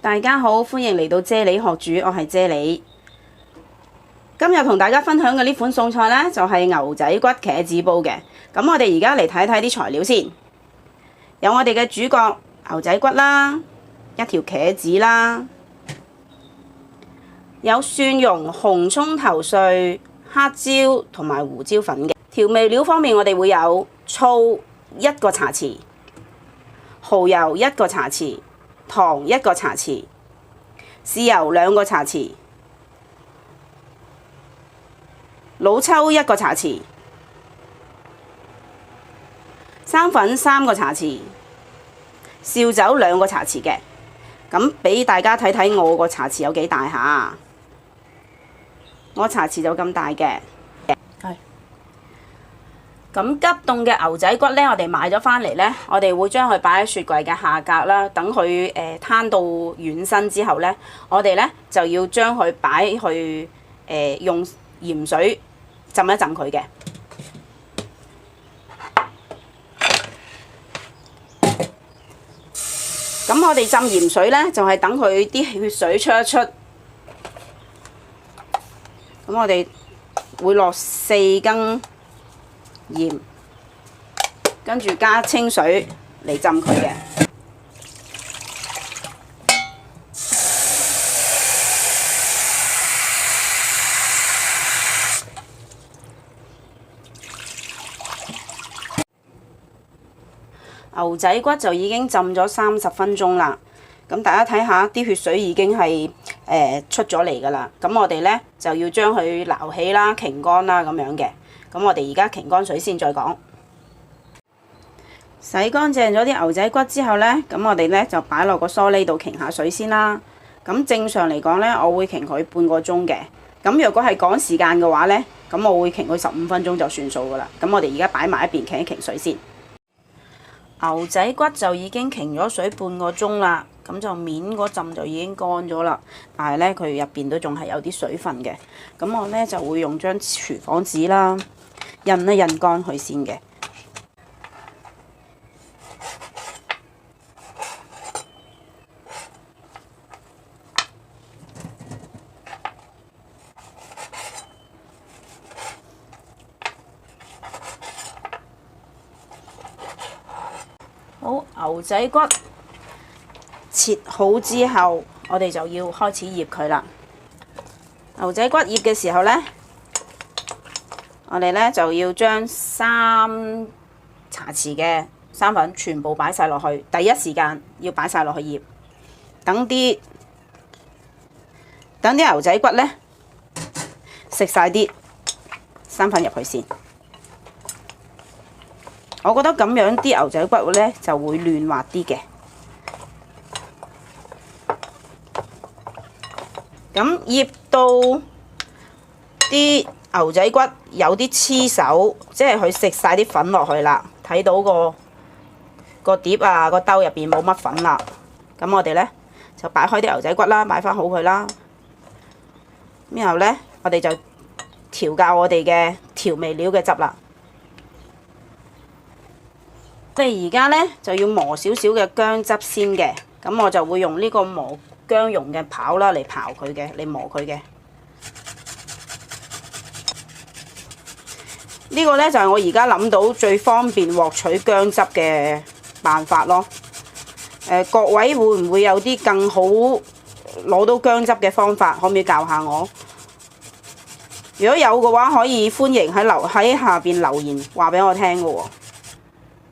大家好，歡迎嚟到啫喱學煮，我係啫喱。今日同大家分享嘅呢款餸菜呢，就係牛仔骨茄子煲嘅。咁我哋而家嚟睇睇啲材料先。有我哋嘅主角牛仔骨啦，一條茄子啦，有蒜蓉、紅葱頭碎、黑椒同埋胡椒粉嘅。調味料方面，我哋會有醋1個茶匙，蠔油1個茶匙，糖1個茶匙，豉油2個茶匙，老抽1個茶匙，生粉3個茶匙，紹酒2個茶匙嘅。咁俾大家睇睇我個茶匙有幾大下，我茶匙就咁大嘅。咁急凍嘅牛仔骨呢，我哋買咗返嚟呢，我哋會將佢擺喺雪櫃嘅下格啦，等佢攤到軟身之後呢，我哋呢就要將佢擺去用鹽水浸一浸佢嘅。咁我哋浸鹽水呢，就係等佢啲血水出一出。咁我哋會落4羹鹽，跟住加清水嚟浸佢嘅。牛仔骨就已經浸咗30分鐘啦。咁大家睇下啲血水已經係出咗嚟㗎啦。咁我哋呢，就要將佢撈起啦、擎乾啦咁樣嘅。咁我哋而家擎乾水先再講。洗乾淨咗啲牛仔骨之後呢，咁我哋呢就擺落個梳呢度擎下水先啦。咁正常嚟講呢，我會擎佢半個鐘嘅。咁若果係趕時間嘅話呢，咁我會擎佢15分鐘就算數㗎啦。咁我哋而家擺埋一邊擎一擎水先。牛仔骨就已經擎咗水半個鐘啦，咁就面嗰陣就已經乾咗啦，但係呢，佢入邊都仲係有啲水分嘅。咁我呢，就會用張廚房紙啦，印一印乾佢先嘅。好，牛仔骨切好之後，我哋就要開始醃佢啦。牛仔骨醃嘅時候呢，我哋呢就要將3茶匙嘅生粉全部擺晒落去，第一時間要擺晒落去醃，等啲牛仔骨呢食晒啲生粉入去先。我覺得咁樣啲牛仔骨呢就會嫩滑啲嘅。咁醃到啲牛仔骨有啲黐手，即係佢食晒啲粉落去啦，睇到個碟啊個兜入邊冇乜粉啦。咁我哋呢就擺開啲牛仔骨啦，擺翻好佢啦。然後呢，我哋就調校我哋嘅調味料嘅汁啦。我哋而家呢就要磨少少嘅薑汁先嘅，咁我就會用呢個磨薑蓉嘅刨啦嚟刨佢嘅，嚟磨佢嘅。呢個呢就係我而家諗到最方便獲取薑汁嘅辦法咯。各位會唔會有啲更好攞到薑汁嘅方法？可唔可以教下我？如果有嘅話，可以歡迎喺下邊留言話俾我聽嘅喎。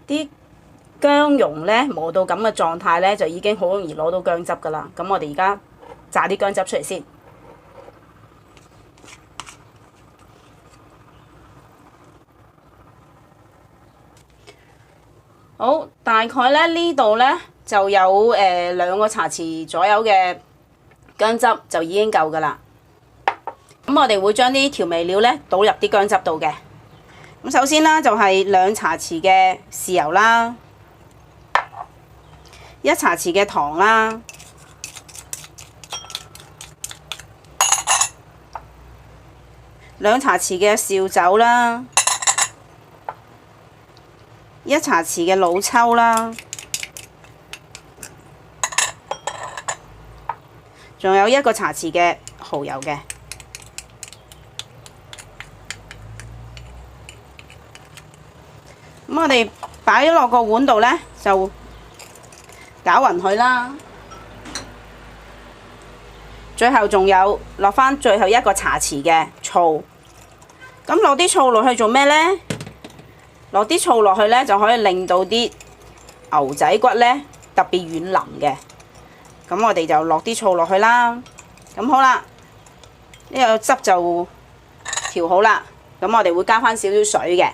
啲薑蓉呢磨到咁嘅狀態呢，就已經好容易攞到薑汁㗎啦。咁我哋而家榨啲薑汁出嚟先。好，大概呢度呢就有2個茶匙左右嘅薑汁就已經夠㗎啦。咁我哋會將啲調味料呢倒入啲薑汁度嘅。咁首先啦，就係2茶匙嘅豉油啦，1茶匙嘅糖啦，2茶匙嘅紹酒啦，1茶匙嘅老抽啦，仲有1個茶匙嘅蠔油嘅。咁我哋擺咗落個碗度呢，就攪勻佢啦。最後仲有落返最後1個茶匙嘅醋。咁落啲醋落去做咩呢？落啲醋落去呢，就可以令到啲牛仔骨呢特別軟腍嘅。咁我哋就落啲醋落去啦。咁好啦，呢個汁就調好啦。咁我哋會加返少少水嘅。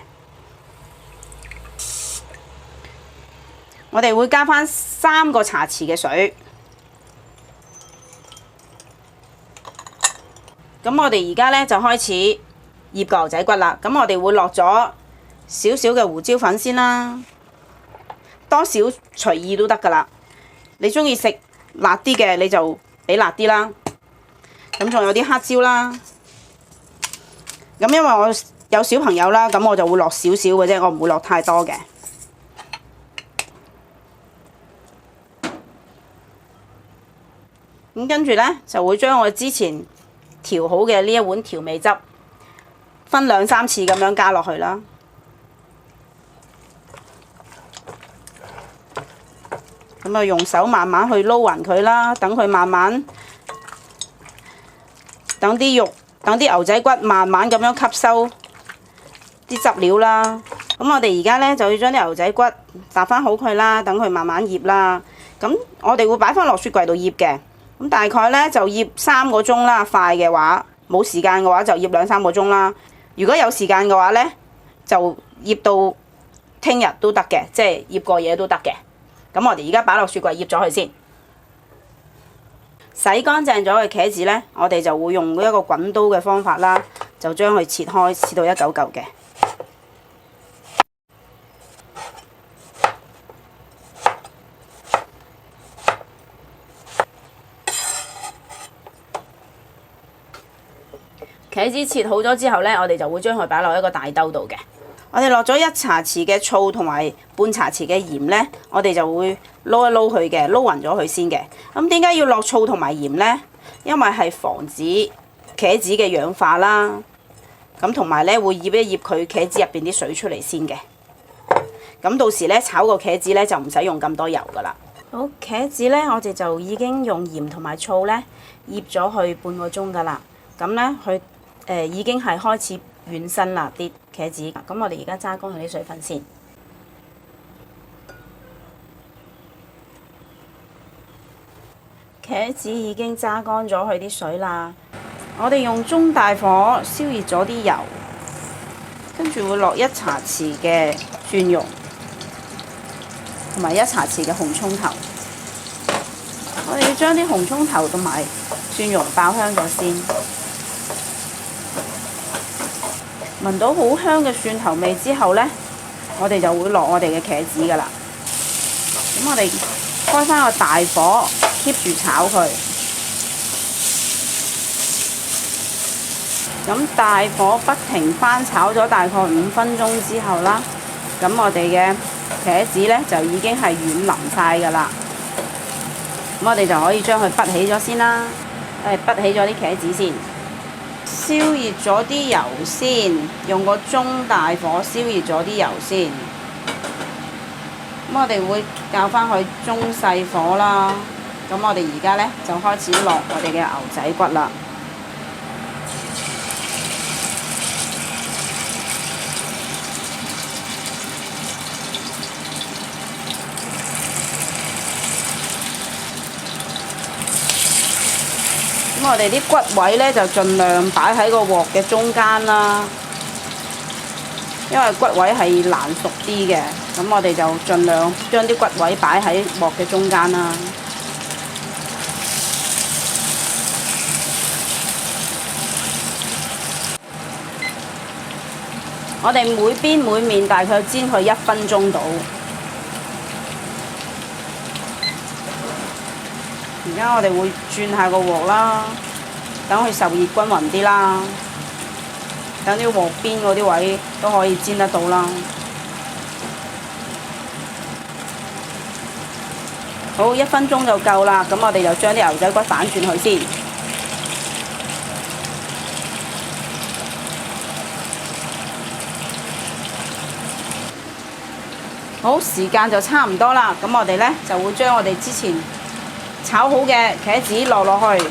我哋會加返3個茶匙嘅水。咁我哋而家呢，就開始醃個牛仔骨啦。咁我哋會落咗少少嘅胡椒粉先啦，多少隨意都得㗎啦。你鍾意食辣啲嘅你就俾辣啲啦。咁仲有啲黑椒啦。咁因為我有小朋友啦，咁我就會落少少嘅啫，我唔會落太多嘅。咁跟住呢，就會將我之前調好嘅呢一碗調味汁分2、3次咁樣加落去啦。咁啊，用手慢慢去撈勻佢啦，等佢慢慢，等啲牛仔骨慢慢咁樣吸收啲汁料啦。咁我哋而家呢，就要將啲牛仔骨搭返好佢啦，等佢慢慢醃啦。咁我哋會擺返落雪櫃度醃嘅。咁大概呢，就醃3個鐘啦，快嘅話，冇時間嘅話就醃2、3個鐘啦。如果有時間嘅話呢，就醃到聽日都得嘅，即係醃過夜都得嘅。咁我哋而家擺落雪櫃醃咗佢先。洗乾淨咗嘅茄子呢，我哋就會用一個滾刀嘅方法啦，就將佢切開，切到一嚿嚿嘅。茄子切好咗之後呢，我哋就會將佢擺落一個大兜度嘅。我哋落咗1茶匙嘅醋同埋半茶匙嘅鹽呢，我哋就會撈一撈佢嘅，撈勻咗佢先嘅。咁點解要落醋同埋鹽呢？因為係防止茄子嘅氧化啦。咁同埋呢會醃一醃佢茄子入邊啲水出嚟先嘅。咁到時呢炒個茄子呢就唔使用咁多油噶啦。好，茄子呢我哋就已經用鹽同埋醋呢醃咗去半個鐘噶啦。咁呢佢已經係開始軟身啦啲茄子。咁我哋而家揸乾佢啲水分先。茄子已經揸乾咗佢啲水啦。我哋用中大火燒熱咗啲油，跟住會落1茶匙嘅蒜蓉，同埋1茶匙嘅紅葱頭。我哋要將啲紅葱頭同埋蒜蓉爆香咗先。聞到好香嘅蒜頭味之後呢，我哋就會落我哋嘅茄子㗎啦。咁我哋開返個大火 keep 住炒佢。咁大火不停翻炒咗大概5分鐘之後啦，咁我哋嘅茄子呢就已經係軟腍晒㗎啦。咁我哋就可以將佢滗起咗先啦。滗起咗啲茄子先。燒熱咗啲油先，用個中大火燒熱咗啲油先。咁我哋會較返去中細火啦。咁我哋而家呢，就開始落我哋嘅牛仔骨啦。咁我哋啲骨位呢，就盡量擺喺個鑊嘅中間啦，因為骨位係難熟啲嘅。咁我哋就盡量將啲骨位擺喺鑊嘅中間啦。我哋每邊每面大概煎佢1分鐘到。而家我哋會轉下個鑊啦，等佢受熱均勻啲啦，等啲鑊邊嗰啲位都可以煎得到啦。好，1分鐘就夠啦。咁我哋就將啲牛仔骨反轉佢先。好，時間就差唔多啦。咁我哋呢就會將我哋之前炒好嘅茄子落去。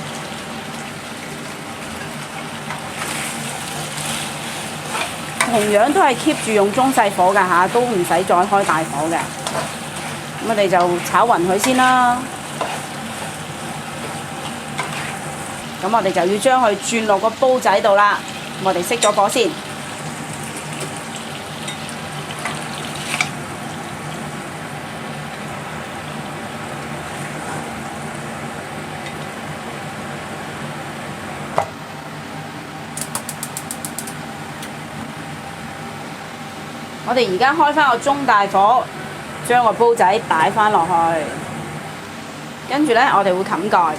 同樣都係 keep 住用中細火㗎嚇，都唔使再開大火嘅。咁我哋就炒勻佢先啦。咁我哋就要將佢轉落個煲仔度啦。我哋熄咗火先。我哋而家開返個中大火，將個煲仔擺返落去，跟住呢，我哋會冚蓋。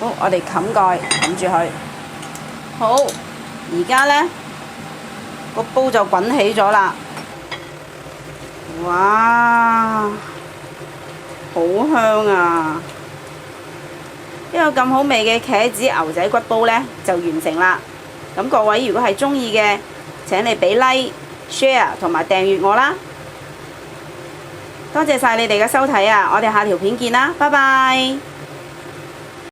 好，我哋冚蓋冚住佢。好，而家呢個煲就滾起咗啦。哇，好香啊！呢個咁好味嘅茄子牛仔骨煲呢，就完成啦。咁各位如果係鍾意嘅，請你俾 like、share 同埋訂閱我啦。多謝晒你哋嘅收睇啊！我哋下條片見啦，拜拜。